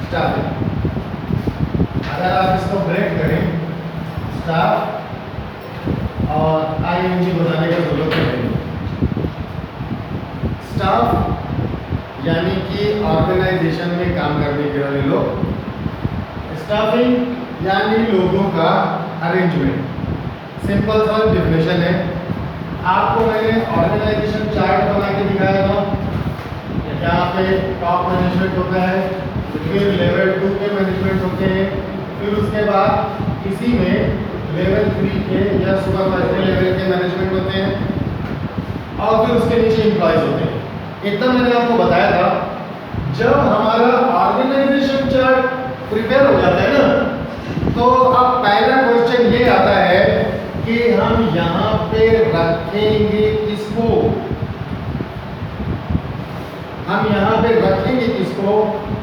Staffing. अगर आप इसको ब्रेक करें, स्टाफ और आईएनजी बनाने की जरूरत नहीं। स्टाफ यानी कि ऑर्गेनाइजेशन में काम करने के वाले लोग, स्टाफिंग यानी लोगों का अरेंजमेंट। सिंपल सा डेफिनेशन है। आपको मैंने ऑर्गेनाइजेशन चार्ट बना के दिखाया था। यहाँ पे टॉप मैनेजमेंट होता है, फिर लेवल 2 के मैनेजमेंट होते हैं, फिर उसके बाद इसी में लेवल 3 के या सुपरवाइजरी लेवल के मैनेजमेंट होते हैं, और फिर उसके नीचे एम्प्लॉयज होते हैं। इतना मैंने आपको बताया था। जब हमारा ऑर्गेनाइजेशन चार्ट प्रिपेयर हो जाता है ना, तो अब पहला क्वेश्चन ये आता है कि हम यहाँ पे रखेंगे किसको। हम यहाँ पे रखेंगे किसको,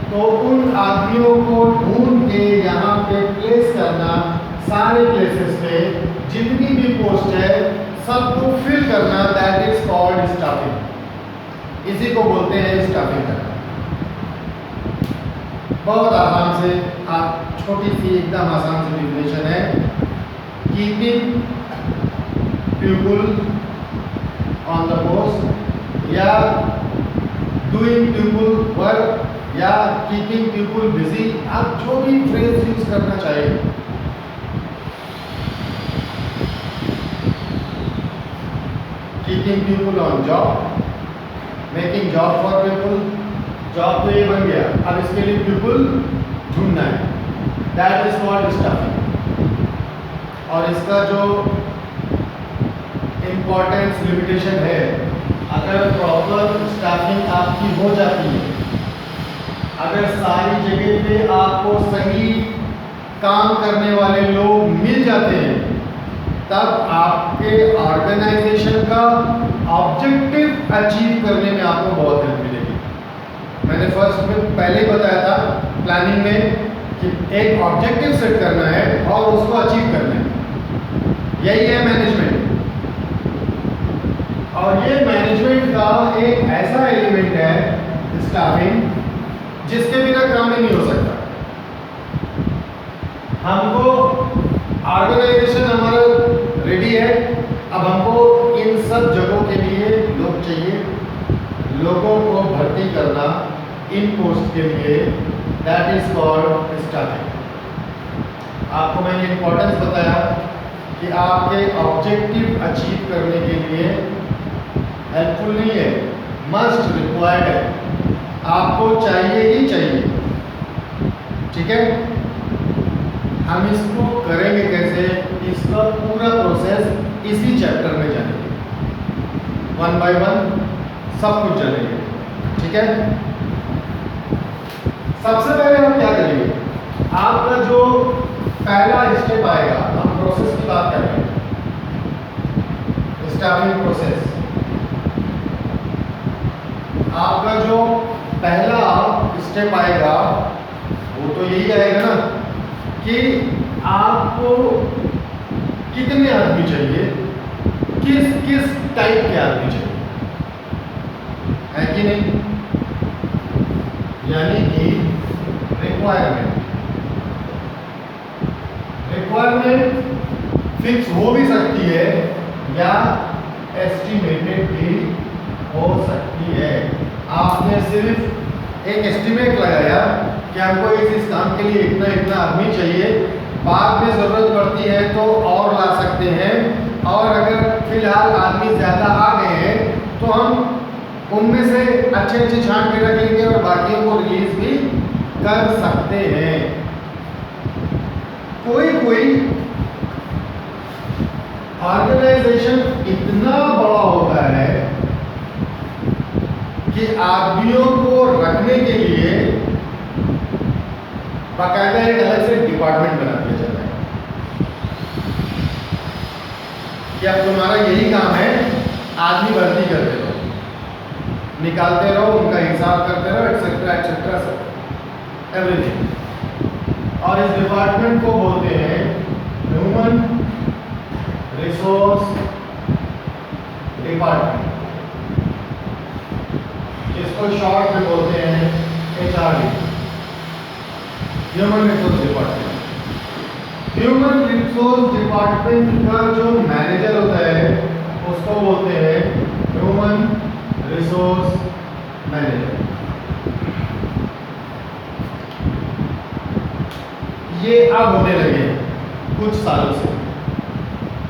तो उन आदमियों को ढूंढ के यहाँ पे प्लेस करना, सारे प्लेसेस पे जितनी भी पोस्ट है सबको फिल करना, दैट इज कॉल्ड स्टाफिंग। इसी को बोलते हैं स्टाफिंग करना। बहुत आसान से, आप छोटी सी एकदम आसान सी डेफिनेशन है, keeping people on the post, या डूइंग पीपल वर्क, या कीपिंग पीपल बिजी। आप जो भी फ्रेज यूज करना चाहिए। Keeping people on job, making job for people. Job तो ये बन गया, अब इसके लिए पीपल ढूंढना है, दैट इज कॉल्ड स्टाफिंग। और इसका जो इम्पोर्टेंस लिमिटेशन है, अगर प्रॉपर स्टाफिंग आपकी हो जाती है, अगर सारी जगह पे आपको सही काम करने वाले लोग मिल जाते हैं, तब आपके ऑर्गेनाइजेशन का ऑब्जेक्टिव अचीव करने में आपको बहुत हेल्प मिलेगी। मैंने फर्स्ट में पहले ही बताया था प्लानिंग में कि एक ऑब्जेक्टिव सेट करना है और उसको अचीव करना है। यही है मैनेजमेंट। और ये मैनेजमेंट का एक ऐसा एलिमेंट है स्टाफिंग, जिसके बिना काम ही नहीं हो सकता। हमको ऑर्गेनाइजेशन हमारा रेडी है, अब हमको इन सब जगहों के लिए लोग चाहिए। लोगों को भर्ती करना इन पोस्ट के लिए, दैट इज कॉल्ड स्टाफिंग। आपको मैंने इम्पोर्टेंस बताया कि आपके ऑब्जेक्टिव अचीव करने के लिए हेल्पफुल नहीं है, मस्ट रिक्वायर्ड है, आपको चाहिए ही चाहिए। ठीक है, हम इसको करेंगे कैसे, इसका पूरा प्रोसेस इसी चैप्टर में जानेंगे, 1 बाय 1 सब कुछ जानेंगे। ठीक है, सबसे पहले हम क्या करेंगे, आपका जो पहला स्टेप आएगा, हम प्रोसेस की बात कर रहे हैं, स्टाफिंग प्रोसेस। आपका जो पहला स्टेप आएगा वो तो यही आएगा ना कि आपको कितने आदमी चाहिए, किस किस टाइप के आदमी चाहिए, है कि नहीं। यानी कि रिक्वायरमेंट फिक्स हो भी सकती है या एस्टिमेटेड भी हो सकती है। आपने सिर्फ एक एस्टिमेट लगाया कि हमको इस काम के लिए इतना इतना आदमी चाहिए, बाद में ज़रूरत पड़ती है तो और ला सकते हैं, और अगर फिलहाल आदमी ज़्यादा आ गए हैं तो हम उनमें से अच्छे अच्छे छांट के रख लेंगे और बाकियों को रिलीज भी कर सकते हैं। कोई ऑर्गेनाइजेशन इतना बड़ा होता है कि आदमियों को रखने के लिए बाकायदा एक अलग से डिपार्टमेंट बना दिया जाता है कि अब तुम्हारा यही काम है, आदमी भर्ती करते रहो, निकालते रहो, उनका हिसाब करते रहो, एक्सेट्रा एक्सेट्रा एवरीथिंग। और इस डिपार्टमेंट को बोलते हैं ह्यूमन रिसोर्स डिपार्टमेंट, जिसको शॉर्ट में बोलते हैं HRD। Human resource department. Human resource department का जो मैनेजर होता है उसको बोलते हैं ह्यूमन रिसोर्स मैनेजर। ये अब होने लगे कुछ सालों से।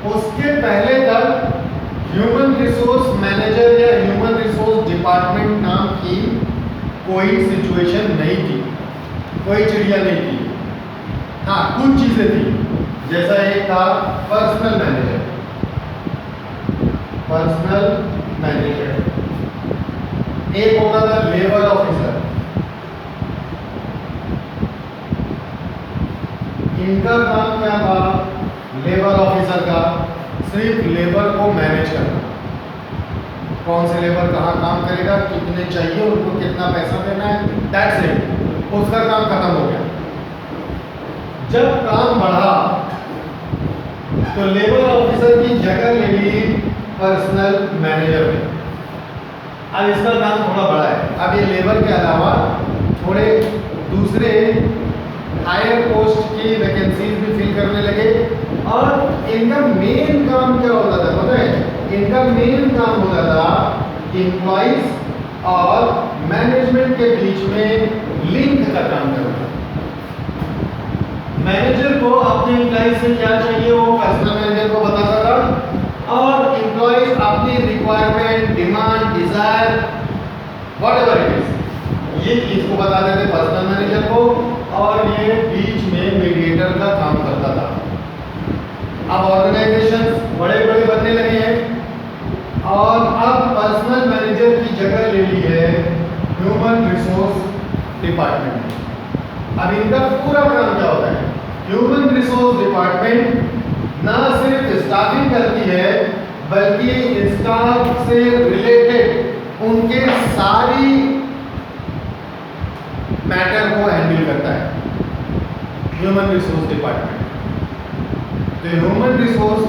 उसके पहले तक ह्यूमन रिसोर्स मैनेजर या ह्यूमन रिसोर्स डिपार्टमेंट नाम की कोई सिचुएशन नहीं थी, कोई चिड़िया नहीं थी। हाँ, कुछ चीजें थी, जैसा एक था पर्सनल मैनेजर। पर्सनल मैनेजर एक होता था लेबर ऑफिसर। इनका काम क्या था? लेबर ऑफिसर का सिर्फ लेबर को मैनेज करना, कौन से लेबर कहाँ काम करेगा, कितने चाहिए, उनको कितना पैसा देना है, दैट्स इट। उसका काम खत्म हो गया। जब काम बढ़ा तो लेबर ऑफिसर की जगह ले ली पर्सनल मैनेजर ने। अब इसका काम थोड़ा बड़ा है। अब ये लेबर के अलावा थोड़े दूसरे हायर पोस्ट की वैकेंसीज भी फिल करने लगे। और इनका मेन काम क्या होता था पता है? इनका मेन काम होता था एम्प्लॉइज और मैनेजमेंट के बीच में लिंक का काम करना। मैनेजर को अपने एम्प्लॉइज से क्या चाहिए वो पर्सनल मैनेजर को बताता था, और एम्प्लॉइज अपनी requirement, demand, desire, whatever it is, ये इसको बताते थे पर्सनल मैनेजर को, और ये बीच में मीडिएटर का काम करता था। अब ऑर्गेनाइजेशंस बड़े बड़े बनने लगे हैं और अब पर्सनल मैनेजर की जगह ले ली है ह्यूमन रिसोर्स डिपार्टमेंट ने। अब इनका पूरा काम क्या होता है? ह्यूमन रिसोर्स डिपार्टमेंट ना सिर्फ स्टाफिंग करती है बल्कि स्टाफ से रिलेटेड उनके सारी मैटर को हैंडल करता है ह्यूमन रिसोर्स डिपार्टमेंट। तो ह्यूमन रिसोर्स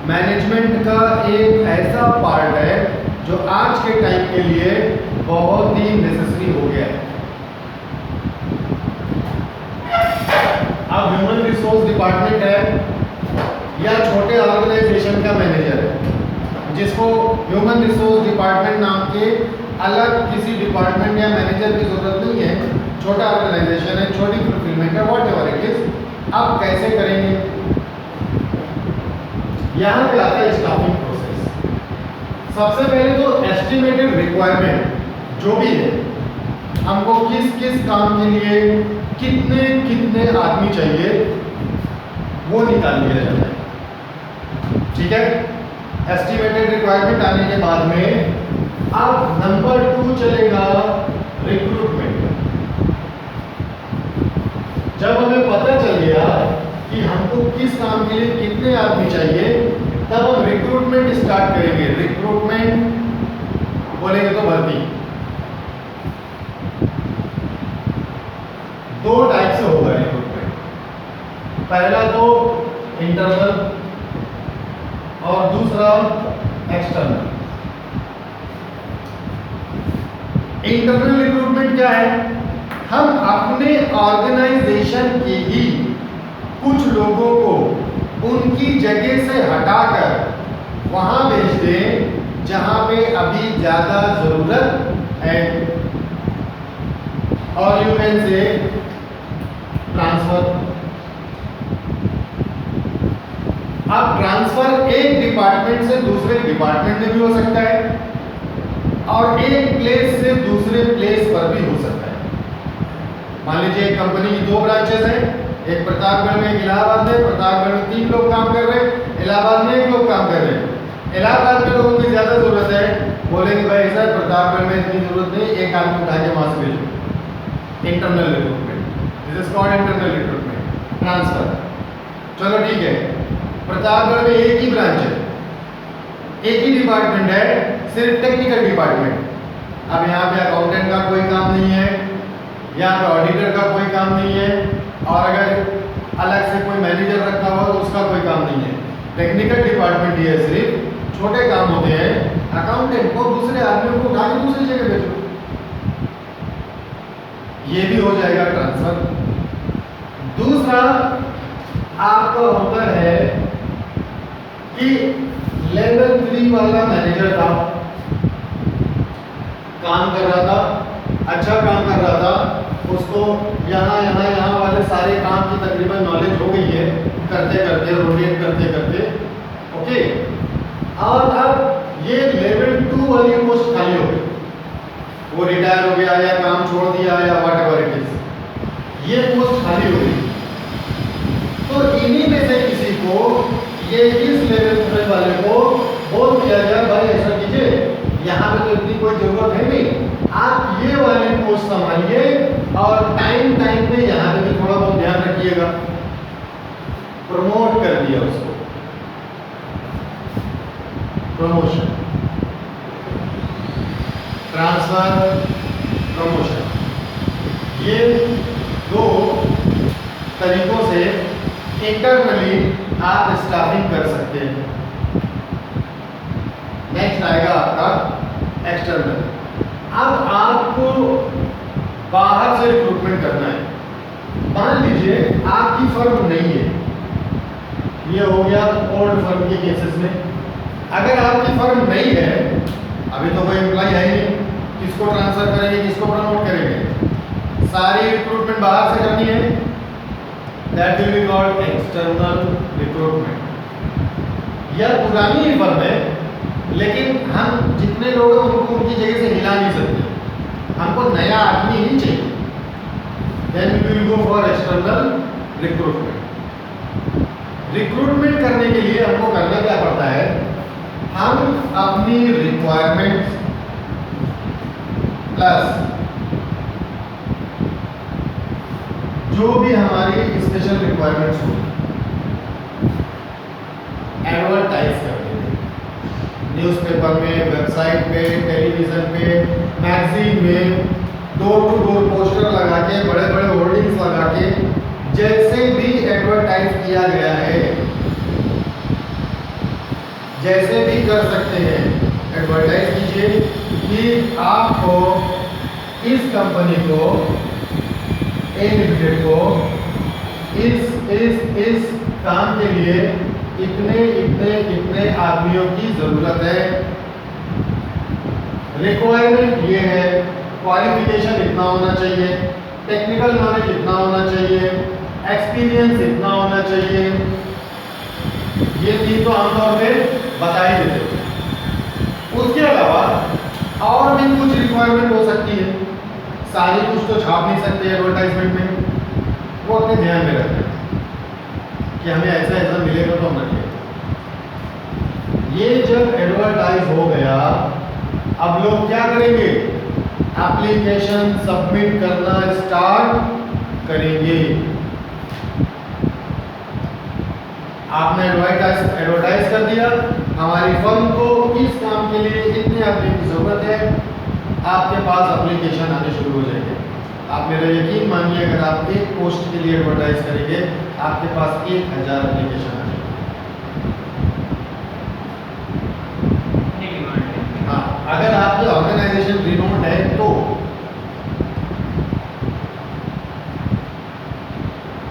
मैनेजमेंट का एक ऐसा पार्ट है जो आज के टाइम के लिए बहुत ही नेसेसरी हो गया है। अब ह्यूमन रिसोर्स डिपार्टमेंट है या छोटे ऑर्गेनाइजेशन का मैनेजर है, जिसको ह्यूमन रिसोर्स डिपार्टमेंट नाम के अलग किसी डिपार्टमेंट या मैनेजर की जरूरत नहीं है। छोटा ऑर्गेनाइजेशन है, छोटी फुलफिलमेंट है, व्हाटएवर इट इज। अब कैसे करेंगे? यहाँ पे आता है स्टाफिंग प्रोसेस। सबसे पहले तो एस्टिमेटेड रिक्वायरमेंट जो भी है, हमको किस किस काम के लिए कितने कितने आदमी चाहिए वो निकाल लिया जाता है। ठीक है, एस्टिमेटेड रिक्वायरमेंट आने के बाद में अब नंबर 2 चलेगा रिक्रूटमेंट। जब हमें पता चल गया कि हमको किस काम के लिए कितने आदमी चाहिए, तब हम रिक्रूटमेंट स्टार्ट करेंगे। रिक्रूटमेंट बोलेंगे तो भर्ती। 2 टाइप से होगा रिक्रूटमेंट। पहला तो इंटरनल और दूसरा एक्सटर्नल। इंटरनल रिक्रूटमेंट क्या है? हम अपने ऑर्गेनाइजेशन के ही कुछ लोगों को उनकी जगह से हटाकर वहां भेज दें जहां पे अभी ज्यादा जरूरत है, और यू कैन से ट्रांसफर। अब ट्रांसफर एक डिपार्टमेंट से दूसरे डिपार्टमेंट में भी हो सकता है और एक प्लेस से दूसरे प्लेस पर भी हो सकता है। मान लीजिए एक कंपनी की 2 ब्रांचेस हैं, एक प्रतापगढ़ में, एक इलाहाबाद में। प्रतापगढ़ में 3 लोग काम कर रहे हैं, इलाहाबाद में 1 लोग काम कर रहे हैं। इलाहाबाद में लोगों की ज्यादा जरूरत है, बोलेंगे भाई सर प्रतापगढ़ में इतनी जरूरत नहीं, एक आदमी उठा के वहां से भेजो। Internal recruitment, this is called internal recruitment, transfer. चलो ठीक है, प्रतापगढ़ में एक ही ब्रांच है, एक ही डिपार्टमेंट है, सिर्फ टेक्निकल डिपार्टमेंट। अब यहाँ पे अकाउंटेंट का कोई काम नहीं है, यहाँ पे ऑडिटर का कोई काम नहीं है, और अगर अलग से कोई मैनेजर रखा हुआ तो उसका कोई काम नहीं है। टेक्निकल डिपार्टमेंट ये सिर्फ छोटे काम होते हैं। अकाउंटेंट को दूसरे आदमियों को उठा के दूसरी जगह भेजो, ये भी हो जाएगा ट्रांसफर। दूसरा आपका होता है कि लेवल 3 वाला मैनेजर था, काम कर रहा था, अच्छा काम कर रहा था, उसको यहाँ वाले सारे काम की तकरीबन नॉलेज हो गई है, करते करते रोटेट करते करते, ओके। और अब ये लेवल 2 वाली पोस्ट खाली हो गई, वो रिटायर हो गया या काम छोड़ दिया या व्हाट एवर इट इज, ये पोस्ट खाली हो गई। तो इन्हीं में से किसी को ये इस लेवल 3 वाले को बोल दिया गया भाई ऐसा कीजिए, यहाँ पे तो इतनी कोई जरूरत है नहीं, आप ये वाली पोस्ट संभालिए और टाइम टाइम पे यहाँ पे भी थोड़ा बहुत ध्यान रखिएगा। प्रमोट कर दिया उसको, प्रमोशन, ट्रांसफर, प्रमोशन, ये दो तरीकों से इंटरनली आप स्टाफिंग कर सकते हैं। नेक्स्ट आएगा आपका एक्सटर्नल। अब आपको बाहर से रिक्रूटमेंट करना है। मान लीजिए आपकी फर्म नहीं है, ये हो गया ओल्ड फर्म के केसेस में। अगर आपकी फर्म नहीं है, अभी तो कोई एम्प्लॉय है नहीं, किसको ट्रांसफर करेंगे, किसको प्रमोट करेंगे, सारी रिक्रूटमेंट बाहर से करनी है, that will be called external recruitment. यह पुरानी ही फर्म है, लेकिन हम जितने लोग हैं उनको उनकी जगह से हिला नहीं सकते, हमको नया आदमी ही चाहिए, then we will go for external recruitment. Recruitment करने के लिए हमको करना क्या पड़ता है, हम अपनी रिक्वायरमेंट्स प्लस जो भी हमारी स्पेशल रिक्वायरमेंट्स हो एडवर्टाइज कर देते, न्यूज़पेपर में, वेबसाइट पे, टेलीविज़न पे, मैगजीन में, डोर टू डोर पोस्टर लगा के, बड़े बड़े होर्डिंग्स लगा के, जैसे भी एडवर्टाइज किया गया है, जैसे भी कर सकते हैं एडवर्टाइज कीजिए कि आपको इस कंपनी को, ए लिमिटेड को इस काम के लिए इतने आदमियों की ज़रूरत है, रिक्वायरमेंट ये है, क्वालिफिकेशन इतना होना चाहिए, टेक्निकल नॉलेज इतना होना चाहिए, एक्सपीरियंस इतना होना चाहिए, ये चीज़ तो आमतौर पे बता ही देते। उसके अलावा और भी कुछ रिक्वायरमेंट हो सकती है, सारी कुछ तो छाप नहीं सकते एडवर्टाइजमेंट में, वो अपने ध्यान में रखते हैं कि हमें ऐसा ऐसा मिलेगा तो हम रखेंगे। ये जब एडवर्टाइज हो गया, अब लोग क्या करेंगे, एप्लीकेशन सबमिट करना स्टार्ट करेंगे। आपने एडवर्टाइज कर दिया, हमारी फर्म को इस काम के लिए इतने आदमी की ज़रूरत है, आपके पास एप्लीकेशन आने शुरू हो जाएंगे। आप मेरा यकीन मानिए, अगर आप एक पोस्ट के लिए एडवर्टाइज करेंगे, आपके पास 1000 एप्लीकेशन आ जाएंगे। हाँ, अगर आपकी ऑर्गेनाइजेशन रिनोन्ड है तो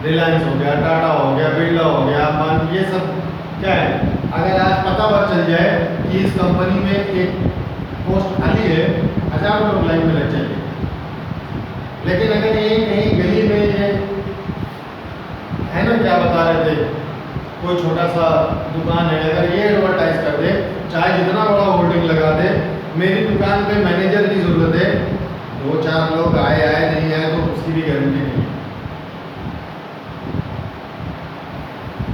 रिलायंस हो गया, टाटा हो गया, बिरला हो गया, मान ये सब क्या है, अगर आज पता चल जाए कि इस कंपनी में एक पोस्ट खाली है, 1000 लोग लाइन में लग जाएंगे। लेकिन अगर ये कहीं गली में ये है ना, क्या बता रहे थे, कोई छोटा सा दुकान है, अगर ये एडवर्टाइज कर दे, चाहे जितना बड़ा होर्डिंग लगा दे, मेरी दुकान पे मैनेजर की ज़रूरत है, 2-4 लोग आए नहीं आए तो उसकी भी गारंटी नहीं है।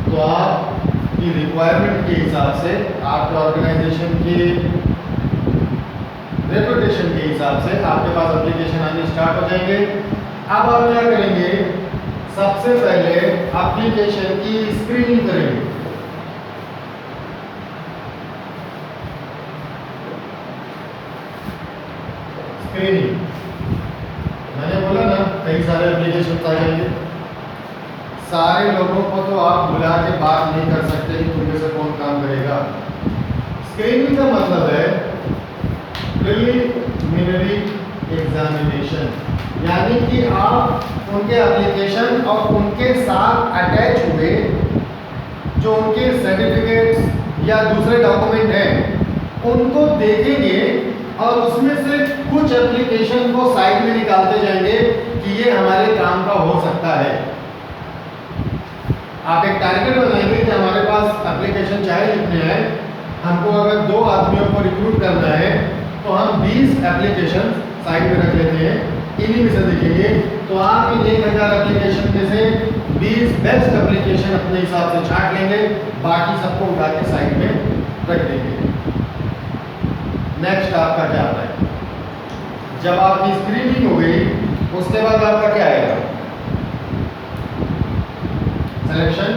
तो आपकी रिक्वायरमेंट के हिसाब से, आपके ऑर्गेनाइजेशन की रेपुटेशन के हिसाब से आपके पास एप्लीकेशन आने स्टार्ट हो जाएंगे। अब आप क्या करेंगे, सबसे पहले एप्लीकेशन की स्क्रीनिंग करेंगे। स्क्रीनिंग मैंने बोला ना, कई सारे एप्लीकेशन आ जाएंगे, सारे लोगों को तो आप बुला के बात नहीं कर सकते कि तुम में से कौन काम करेगा। स्क्रीनिंग का मतलब है प्रिलिमिनरी एग्जामिनेशन, यानी कि आप उनके एप्लीकेशन और उनके साथ अटैच हुए जो उनके सर्टिफिकेट्स या दूसरे डॉक्यूमेंट हैं उनको देखेंगे और उसमें से कुछ एप्लीकेशन को साइड में निकालते जाएंगे कि ये हमारे काम का हो सकता है। आप एक टारगेट बनाएंगे कि हमारे पास एप्लीकेशन चाहे जितने हैं, हमको अगर 2 आदमियों को रिक्रूट करना है तो हम 20 एप्लीकेशन साइड में रख लेते हैं, इन्हीं में से देखेंगे तो आप इन 1000 एप्लीकेशन में से 20 बेस्ट एप्लीकेशन अपने हिसाब से छांट लेंगे, बाकी सबको उठा के साइड में रख देंगे। नेक्स्ट आपका क्या आता है? जब आपकी स्क्रीनिंग हो गई उसके बाद आपका क्या आएगा? सिलेक्शन।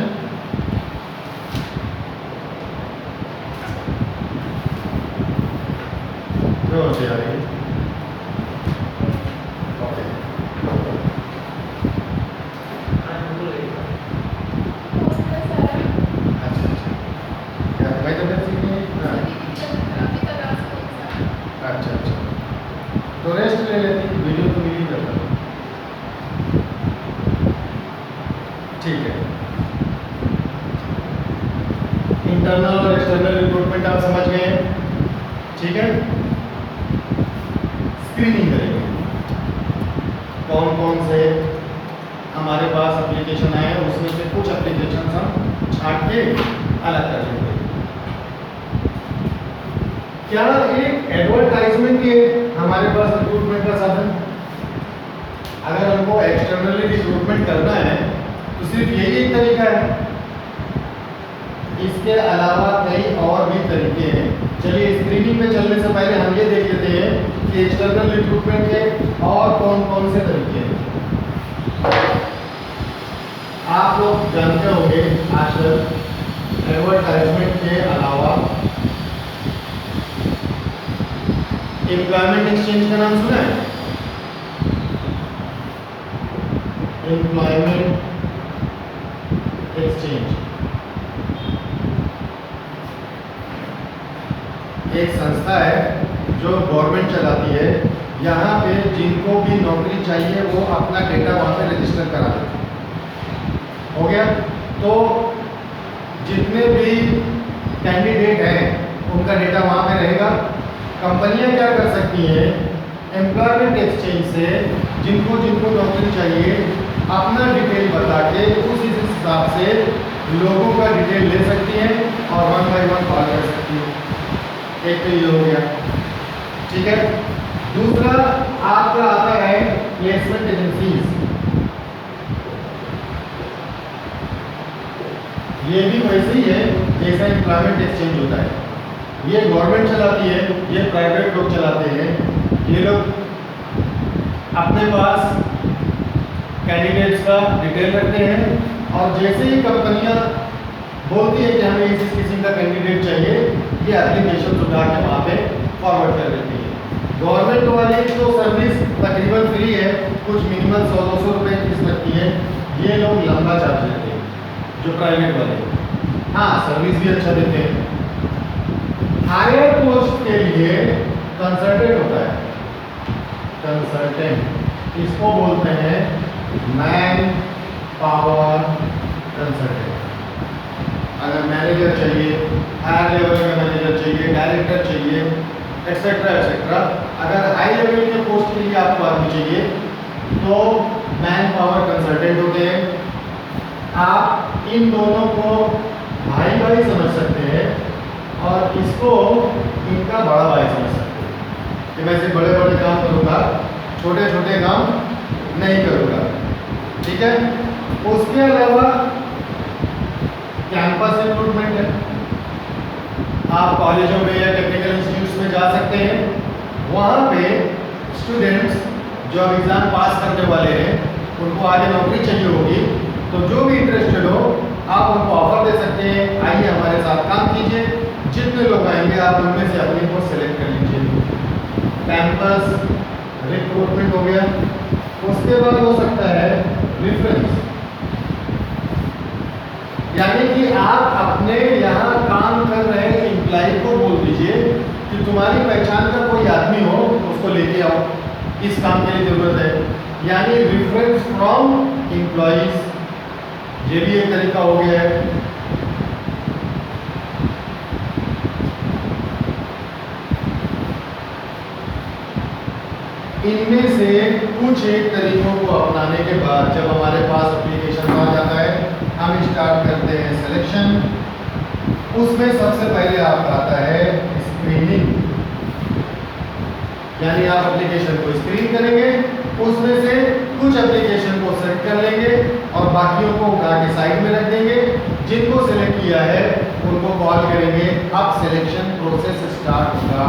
जो होती आ रही है तो रेस्ट ले लेती, वीडियो तो मिल ही जाता। ठीक है, इंटरनल और एक्सटर्नल रिक्रूटमेंट आप समझ गए हैं, ठीक है। स्क्रीनिंग करेंगे कौन कौन से हमारे पास एप्लीकेशन आए हैं, उसमें से कुछ एप्लीकेशन हम छांट के अलग कर लेंगे। क्या एक एडवर्टाइजमेंट के हमारे पास रिक्रूटमेंट का साधन? अगर हमको एक्सटर्नली रिक्रूटमेंट करना है तो सिर्फ यही एक तरीका है, इसके अलावा कई और भी तरीके हैं। चलिए स्क्रीनिंग पे चलने से पहले हम ये देख लेते हैं कि एक्सटर्नल रिक्रूटमेंट के और कौन कौन से तरीके हैं। आप लोग जानते होंगे आजकल एडवर्टाइजमेंट के अलावा एम्प्लॉयमेंट एक्सचेंज का नाम सुना है? एम्प्लॉयमेंट एक्सचेंज एक संस्था है जो गवर्नमेंट चलाती है। यहाँ पे जिनको भी नौकरी चाहिए वो अपना डेटा वहाँ पे रजिस्टर करा देते हैं। हो गया? तो जितने भी कैंडिडेट हैं उनका डेटा वहाँ पे रहेगा। कंपनियां क्या कर सकती हैं, एम्प्लॉयमेंट एक्सचेंज से जिनको जिनको नौकरी चाहिए अपना डिटेल बता के उस हिसाब से लोगों का डिटेल ले सकती हैं और 1 बाय 1 कॉल कर सकती हैं। एक तो ये हो गया, ठीक है। दूसरा आपका आता है प्लेसमेंट एजेंसीज। ये भी वैसे ही है जैसा एम्प्लॉयमेंट एक्सचेंज होता है। ये गवर्नमेंट चलाती है, ये प्राइवेट लोग चलाते हैं। ये लोग अपने पास कैंडिडेट्स का डिटेल रखते हैं और जैसे ही कंपनियां बोलती है कि हमें इस किस्म का कैंडिडेट चाहिए, ये एप्लीकेशन उठा के वहाँ पे फॉरवर्ड कर देती है। गवर्नमेंट वाली तो सर्विस तकरीबन फ्री है, कुछ मिनिमम 100-200 रुपये फीस लगती है। ये लोग लंबा चार्ज लेते हैं जो प्राइवेट वाले। हाँ, सर्विस भी अच्छा देते हैं। हायर पोस्ट के लिए कंसल्टेंट होता है, कंसल्टेंट इसको बोलते हैं मैन पावर कंसल्टेंट। अगर मैनेजर चाहिए, हायर लेवल का मैनेजर चाहिए, डायरेक्टर चाहिए, एक्सेट्रा एक्सेट्रा, अगर हाई लेवल के पोस्ट के लिए आपको आदमी चाहिए तो मैन पावर कंसल्टेंट होते हैं। आप इन दोनों को भाई भाई समझ सकते हैं और इसको इनका बड़ा भाई समझ सकते हैं कि मैं सिर्फ बड़े बड़े काम करूँगा, छोटे छोटे काम नहीं करूँगा, ठीक है। उसके अलावा कैंपस रिक्रूटमेंट है। आप कॉलेजों में या टेक्निकल इंस्टीट्यूट्स में जा सकते हैं, वहाँ पे स्टूडेंट्स जो एग्ज़ाम पास करने वाले हैं उनको आगे नौकरी चाहिए होगी, तो जो भी इंटरेस्टेड हो आप उनको ऑफर दे सकते हैं, आइए हमारे साथ काम कीजिए। जितने लोग आएंगे आप उनमें से अपने को सेलेक्ट कर लीजिए। कैंपस रिक्रूटमेंट हो गया। उसके बाद हो सकता है रेफरेंस, यानी कि आप अपने यहाँ काम कर रहे एम्प्लॉय को बोल दीजिए कि तुम्हारी पहचान का कोई आदमी हो उसको लेके आओ। इस काम के लिए ज़रूरत है, यानी रेफरेंस फ्रॉम एम्प्लॉइज, ये भी एक तरीका हो गया है। इनमें से कुछ एक तरीकों को अपनाने के बाद जब हमारे पास एप्लीकेशन आ जाता है, हम स्टार्ट करते हैं सिलेक्शन। उसमें सबसे पहले आपका आता है स्क्रीनिंग, यानी आप एप्लीकेशन को स्क्रीन करेंगे, उसमें से कुछ एप्लीकेशन को सेलेक्ट कर लेंगे और बाकियों को उठा के साइड में रख देंगे। जिनको सिलेक्ट किया है उनको कॉल करेंगे, अब सिलेक्शन प्रोसेस स्टार्ट होगा।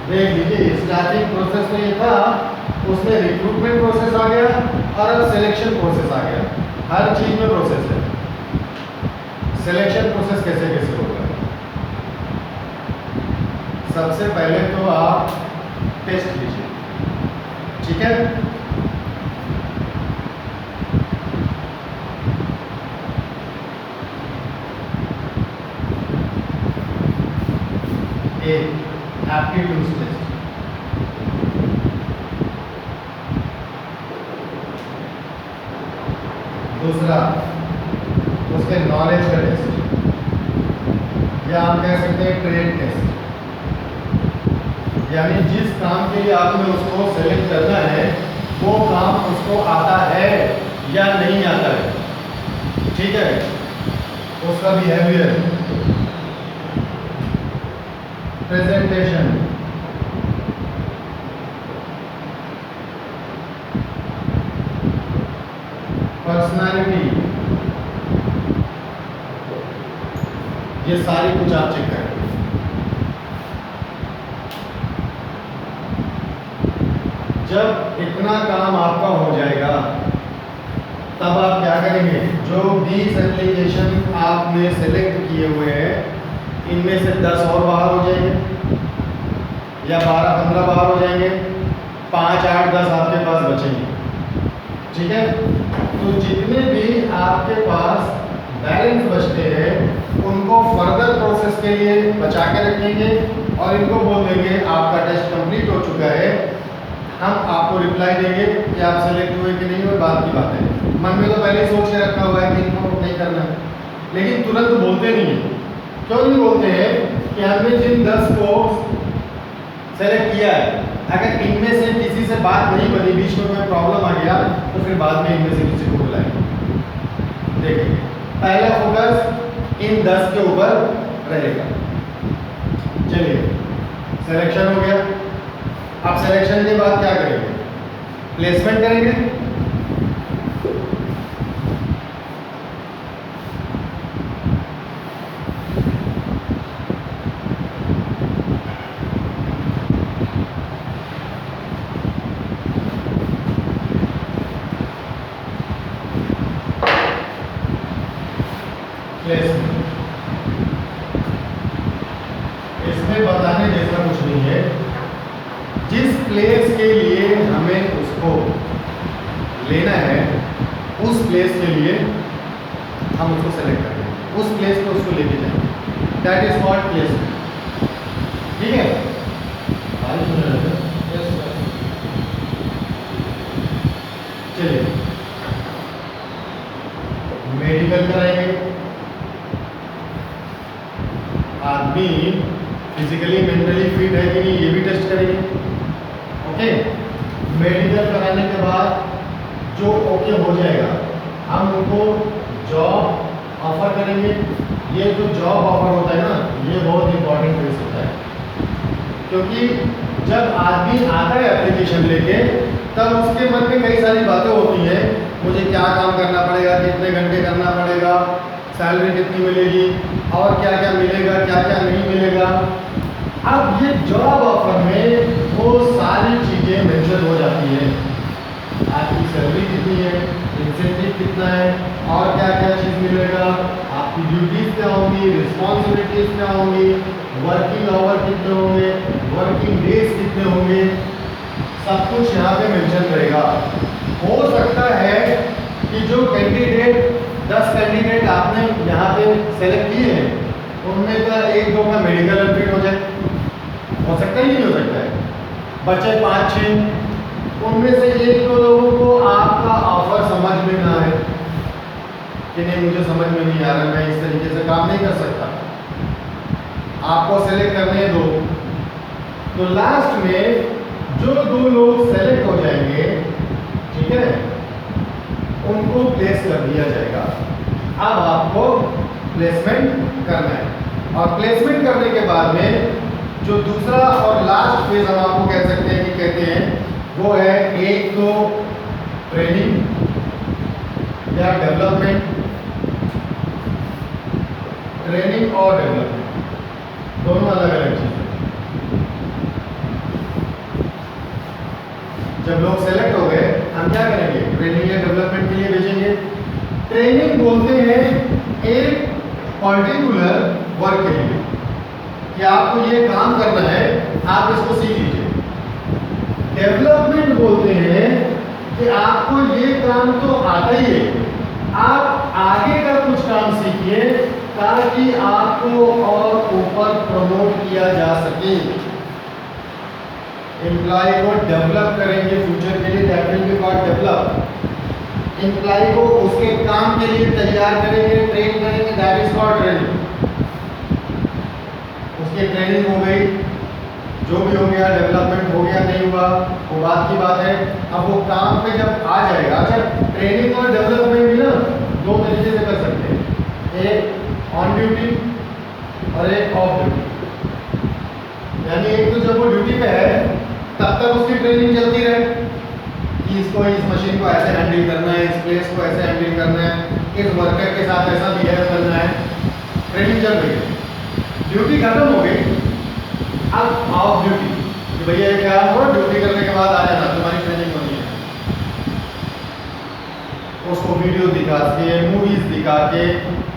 देख लीजिए, स्टार्टिंग प्रोसेस में ये था, उसमें रिक्रूटमेंट प्रोसेस आ गया और अब सिलेक्शन प्रोसेस आ गया। हर चीज में प्रोसेस है। सिलेक्शन प्रोसेस कैसे कैसे होगा? सबसे पहले तो आप टेस्ट लीजिए, ठीक है? एक एप्टीट्यूड टेस्ट, दूसरा उसके नॉलेज का टेस्ट, या आप कह सकते हैं ट्रेड टेस्ट, यानी जिस काम के लिए आपने उसको सेलेक्ट करना है वो काम उसको आता है या नहीं आता है, ठीक है? उसका बिहेवियर, प्रेजेंटेशन, पर्सनालिटी, ये सारी कुछ आप चेक करें। जब इतना काम आपका हो जाएगा तब आप क्या करेंगे? जो 20 एप्लीकेशन आपने सेलेक्ट किए हुए हैं, इनमें से 10 और बाहर हो जाएंगे या 12-15 बाहर हो जाएंगे, 5, 8, 10 आपके पास बचेंगे, ठीक है? तो जितने भी आपके पास बैलेंस बचते हैं उनको फर्दर प्रोसेस के लिए बचा के रखेंगे और इनको बोल देंगे आपका टेस्ट कंप्लीट हो चुका है, हम आपको रिप्लाई देंगे कि आप सेलेक्ट हुए कि नहीं हुए, बात की बात है। मन में तो पहले ही सोच के रखा हुआ है कि इनको नहीं करना है, लेकिन तुरंत बोलते नहीं है। क्यों नहीं बोलते हैं? कि हमने जिन 10 को सेलेक्ट किया है, अगर इनमें से किसी से बात नहीं बनी, बीच में कोई प्रॉब्लम आ गया, तो फिर बाद में इनमें से किसी को बुलाएंगे। देखिए, पहला फोकस इन 10 के ऊपर रहेगा। चलिए, सिलेक्शन हो गया। अब सिलेक्शन के बाद क्या करेंगे? प्लेसमेंट करेंगे। इसमें बताने जैसा कुछ नहीं है। जिस प्लेस के लिए हमें उसको लेना है, उस प्लेस के लिए हम उसको सेलेक्ट करेंगे, उस प्लेस पे उसको लेके जाएंगे। दैट इज कॉल्ड प्लेसमेंट, ठीक है? चलिए, मेडिकल कराएंगे। आदमी फिजिकली मेंटली फिट है कि नहीं, ये भी टेस्ट करेंगे, ओके? मेडिकल कराने के बाद जो ओके हो जाएगा, हम उनको जॉब ऑफर करेंगे। ये जो जॉब ऑफर होता है ना, ये बहुत इंपॉर्टेंट फेस होता है, क्योंकि जब आदमी आता है एप्लीकेशन लेके, तब उसके मन में कई सारी बातें होती हैं। मुझे क्या काम करना पड़ेगा, कितने घंटे करना पड़ेगा, सैलरी कितनी मिलेगी और क्या क्या मिलेगा, क्या क्या नहीं मिलेगा। अब ये जॉब ऑफर में वो सारी चीज़ें मेंशन हो जाती हैं। आपकी सैलरी कितनी है, इंसेंटिव कितना है और क्या क्या चीज़ मिलेगा, आपकी ड्यूटीज़ क्या होंगी, रिस्पॉन्सिबिलिटीज़ क्या होंगी, वर्किंग आवर कितने होंगे, वर्किंग डेज कितने होंगे, सब कुछ यहाँ पे मेंशन रहेगा। हो सकता है कि जो कैंडिडेट 10 कैंडिडेट आपने यहाँ पे सेलेक्ट किए हैं, उनमें का 1-2 का मेडिकल अनफिट हो जाए, हो सकता ही नहीं हो सकता है। बचे 5-6, उनमें से एक दो लोगों को आपका ऑफर समझ में ना आए कि नहीं मुझे समझ में नहीं आ रहा, मैं इस तरीके से काम नहीं कर सकता, आपको सेलेक्ट करने दो। तो लास्ट में जो 2 लोग सेलेक्ट हो जाएंगे, ठीक है, उनको प्लेस कर दिया जाएगा। अब आपको प्लेसमेंट करना है, और प्लेसमेंट करने के बाद में जो दूसरा और लास्ट फेज हम आपको कह सकते हैं कि कहते हैं, वो है एक तो ट्रेनिंग या डेवलपमेंट, ट्रेनिंग और डेवलपमेंट दोनों अलग अलग चीज़ है। जब लोग सेलेक्ट हो गए, हम क्या करेंगे, ट्रेनिंग या डेवलपमेंट के लिए भेजेंगे। ट्रेनिंग बोलते हैं एक पर्टिकुलर वर्क के लिए कि आपको ये काम करना है, आप इसको सीख लीजिए। डेवलपमेंट बोलते हैं कि आपको ये काम तो आता ही है, आप आगे का कुछ काम सीखिए ताकि आपको और ऊपर प्रमोट किया जा सके। एम्प्लॉय को डेवलप करेंगे फ्यूचर के लिए, that will be called develop. Employee को उसके काम के लिए तैयार करेंगे, ट्रेन करेंगे, दैट इज कॉल्ड ट्रेनिंग। उसकी ट्रेनिंग हो गई, जो भी हो गया, डेवलपमेंट हो गया नहीं हुआ वो बात की बात है। अब वो काम पे जब आ जाएगा, अच्छा ट्रेनिंग और डेवलपमेंट भी ना 2 तरीके से कर सकते हैं, एक ऑन ड्यूटी और एक ऑफ ड्यूटी। यानी एक तो जब वो ड्यूटी पे है तब तक उसकी ट्रेनिंग चलती रहे कि इसको इस मशीन को ऐसे हैंडल करना है, इस प्लेस को ऐसे हैंडल करना है, इस वर्कर के साथ ऐसा बिहेव करना है, ट्रेनिंग चल रही है। ड्यूटी खत्म हो गई, अब ऑफ ड्यूटी कि भैया ये क्या हो, ड्यूटी करने के बाद आ जाना, तुम्हारी ट्रेनिंग होनी है। उसको वीडियो दिखा के, मूवीज दिखा के,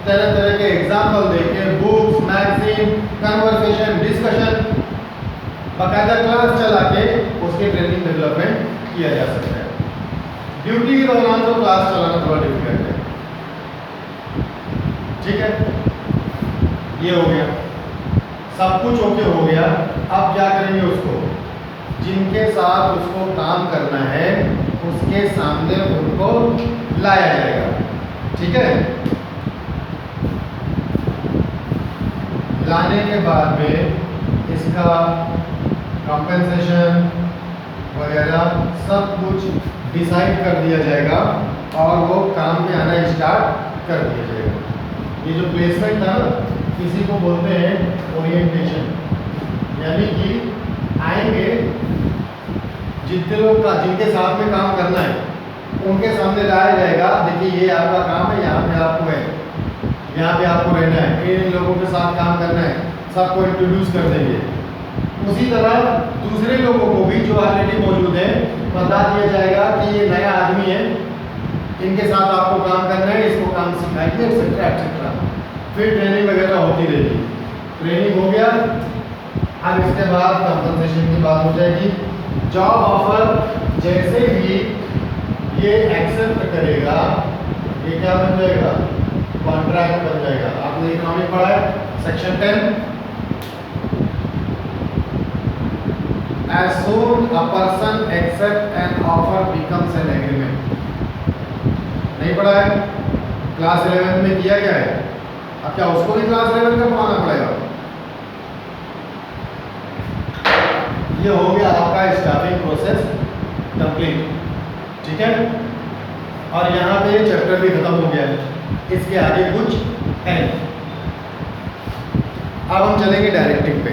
तरह तरह के एग्जाम्पल देके, बुक्स, मैगजीन, कन्वर्सेशन, डिस्कशन, बाकायदा क्लास चला के उसकी ट्रेनिंग डेवलपमेंट किया जा सकता है। ड्यूटी के दौरान तो क्लास चलाना थोड़ा डिफिकल्ट है, ठीक है। ये हो गया, सब कुछ ओके हो गया। अब क्या करेंगे, उसको जिनके साथ उसको काम करना है उसके सामने उनको लाया जाएगा, ठीक है। लाने के बाद में इसका कंपेंसेशन वगैरह सब कुछ डिसाइड कर दिया जाएगा और वो काम में आना स्टार्ट कर दिया जाएगा। ये जो प्लेसमेंट था ना, किसी को बोलते हैं ओरिएंटेशन, यानी कि आएंगे जितने लोग का जिनके साथ में काम करना है उनके सामने लाया जाएगा, देखिए ये आपका काम है, यहाँ पे आपको है, यहाँ पे आपको रहना है, इन लोगों के साथ काम करना है, सबको इंट्रोड्यूस कर देंगे। उसी तरह दूसरे लोगों को भी जो ऑलरेडी मौजूद है बता दिया जाएगा कि ये नया आदमी है, इनके साथ आपको काम करना है, इसको काम सिखाएंगे, एक्सेट्रा एक्सेट्रा। फिर ट्रेनिंग वगैरह होती रहेगी। ट्रेनिंग हो गया, अब इसके बाद कंपनसेशन की बात हो जाएगी। जॉब ऑफर जैसे ही ये एक्सेप्ट करेगा, ये क्या बन जाएगा, कॉन्ट्रैक्ट बन जाएगा। आपने इकोनॉमिक पढ़ा है, section 10। As soon a person accept an offer becomes an agreement। नहीं पढ़ा है, क्लास 11 में किया गया है। अब क्या उसको भी क्लास 11 का पढ़ाना पड़ेगा? ये हो गया आपका स्टाफिंग प्रोसेस कंप्लीट, ठीक है। और यहाँ पे चैप्टर भी खत्म हो गया है, इसके आगे कुछ है। अब हम चलेंगे डायरेक्टिंग पे।